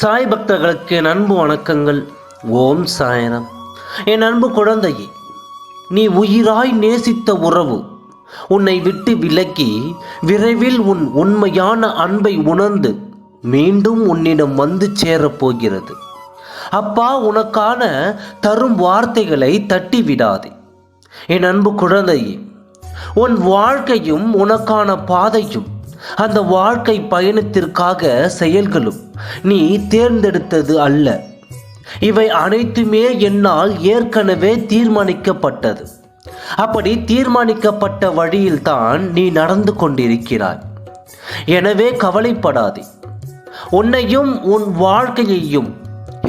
சாய் பக்தர்களுக்கு என் அன்பு வணக்கங்கள். ஓம் சாயனம். என் அன்பு குழந்தையே, நீ உயிராய் நேசித்த உறவு உன்னை விட்டு விலக்கி விரைவில் உன் உண்மையான அன்பை உணர்ந்து மீண்டும் உன்னிடம் வந்து சேரப்போகிறது. அப்பா உனக்கான தரும் வார்த்தைகளை தட்டி விடாதே. என் அன்பு குழந்தையே, உன் வாழ்க்கையும் உனக்கான பாதையும் அந்த வாழ்க்கை பயணத்திற்காக செயல்களும் நீ தேர்ந்தெடுத்தது அல்ல. இவை அனைத்துமே என்னால் ஏற்கனவே தீர்மானிக்கப்பட்டது. அப்படி தீர்மானிக்கப்பட்ட வழியில்தான் நீ நடந்து கொண்டிருக்கிறாய். எனவே கவலைப்படாதே. உன்னையும் உன் வாழ்க்கையையும்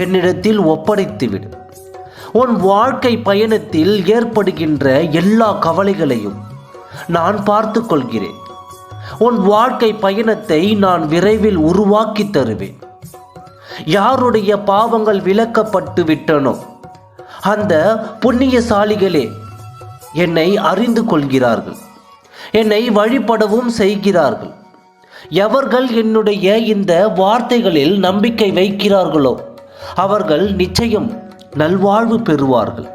என்னிடத்தில் ஒப்படைத்துவிடு. உன் வாழ்க்கை பயணத்தில் ஏற்படுகின்ற எல்லா கவலைகளையும் நான் பார்த்து கொள்கிறேன். உன் வாழ்க்கை பயணத்தை நான் விரைவில் உருவாக்கி தருவேன். யாருடைய பாவங்கள் விலக்கப்பட்டு விட்டனோ அந்த புண்ணியசாலிகளே என்னை அறிந்து கொள்கிறார்கள், என்னை வழிபடவும் செய்கிறார்கள். எவர்கள் என்னுடைய இந்த வார்த்தைகளில் நம்பிக்கை வைக்கிறார்களோ அவர்கள் நிச்சயம் நல்வாழ்வு பெறுவார்கள்.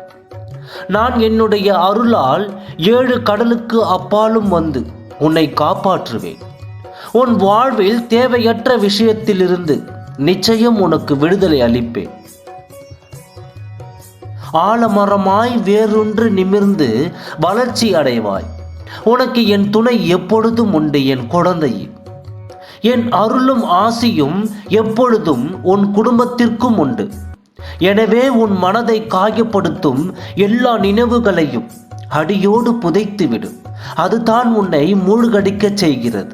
நான் என்னுடைய அருளால் 7 கடலுக்கு அப்பாலும் வந்து உன்னை காப்பாற்றுவேன். உன் வாழ்வில் தேவையற்ற விஷயத்திலிருந்து நிச்சயம் உனக்கு விடுதலை அளிப்பேன். ஆலமரமாய் வேறொன்று நிமிர்ந்து வளர்ச்சி அடைவாய். உனக்கு என் துணை எப்பொழுதும் உண்டு என் குழந்தையே. என் அருளும் ஆசியும் எப்பொழுதும் உன் குடும்பத்திற்கும் உண்டு. எனவே உன் மனதை காயப்படுத்தும் எல்லா நினைவுகளையும் அடியோடு புதைத்துவிடும். அதுதான் உன்னை மூழ்கடிக்கச் செய்கிறது.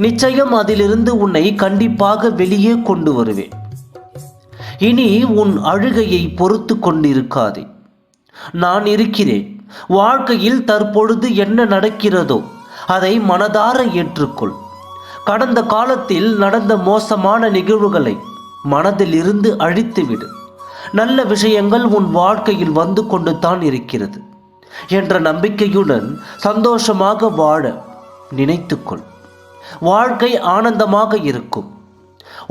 நிச்சயம் அதிலிருந்து உன்னை கண்டிப்பாக வெளியே கொண்டு வருவேன். இனி உன் அழுகையை பொறுத்து கொண்டிருக்காதே. நான் இருக்கிறேன். வாழ்க்கையில் தற்பொழுது என்ன நடக்கிறதோ அதை மனதார ஏற்றுக்கொள். கடந்த காலத்தில் நடந்த மோசமான நிகழ்வுகளை மனதில் இருந்து அழித்துவிடு. நல்ல விஷயங்கள் உன் வாழ்க்கையில் வந்து கொண்டு தான் இருக்கிறது என்ற நம்பிக்கையுடன் சந்தோஷமாக வாழ நினைத்துக்கொள். வாழ்க்கை ஆனந்தமாக இருக்கும்.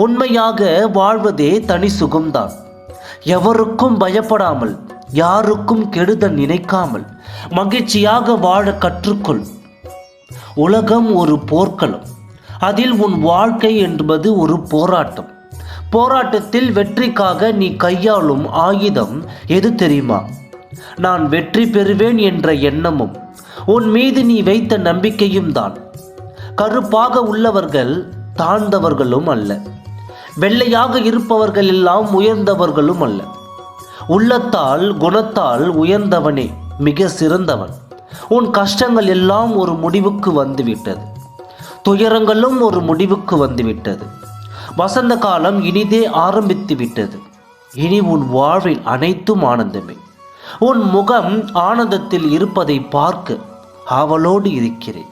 உண்மையாக வாழ்வதே தனி சுகம்தான். எவருக்கும் பயப்படாமல், யாருக்கும் கெடுதல் நினைக்காமல் மகிழ்ச்சியாக வாழ கற்றுக்கொள். உலகம் ஒரு போர்க்களம். அதில் உன் வாழ்க்கை என்பது ஒரு போராட்டம். போராட்டத்தில் வெற்றிக்காக நீ கையாளும் ஆயுதம் எது தெரியுமா? நான் வெற்றி பெறுவேன் என்ற எண்ணமும் உன் மீது நீ வைத்த நம்பிக்கையும் தான். கருப்பாக உள்ளவர்கள் தாழ்ந்தவர்களும் அல்ல, வெள்ளையாக இருப்பவர்கள் எல்லாம் உயர்ந்தவர்களும் அல்ல. உள்ளத்தால் குணத்தால் உயர்ந்தவனே மிக சிறந்தவன். உன் கஷ்டங்கள் எல்லாம் ஒரு முடிவுக்கு வந்துவிட்டது. துயரங்களும் ஒரு முடிவுக்கு வந்துவிட்டது. வசந்த காலம் இனிதே ஆரம்பித்து விட்டது. இனி உன் வாழ்வில் அனைத்தும் ஆனந்தமே. உன் முகம் ஆனந்தத்தில் இருப்பதை பார்க்க ஆவலோடு இருக்கிறேன்.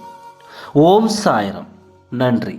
ஓம் சாய்ராம். நன்றி.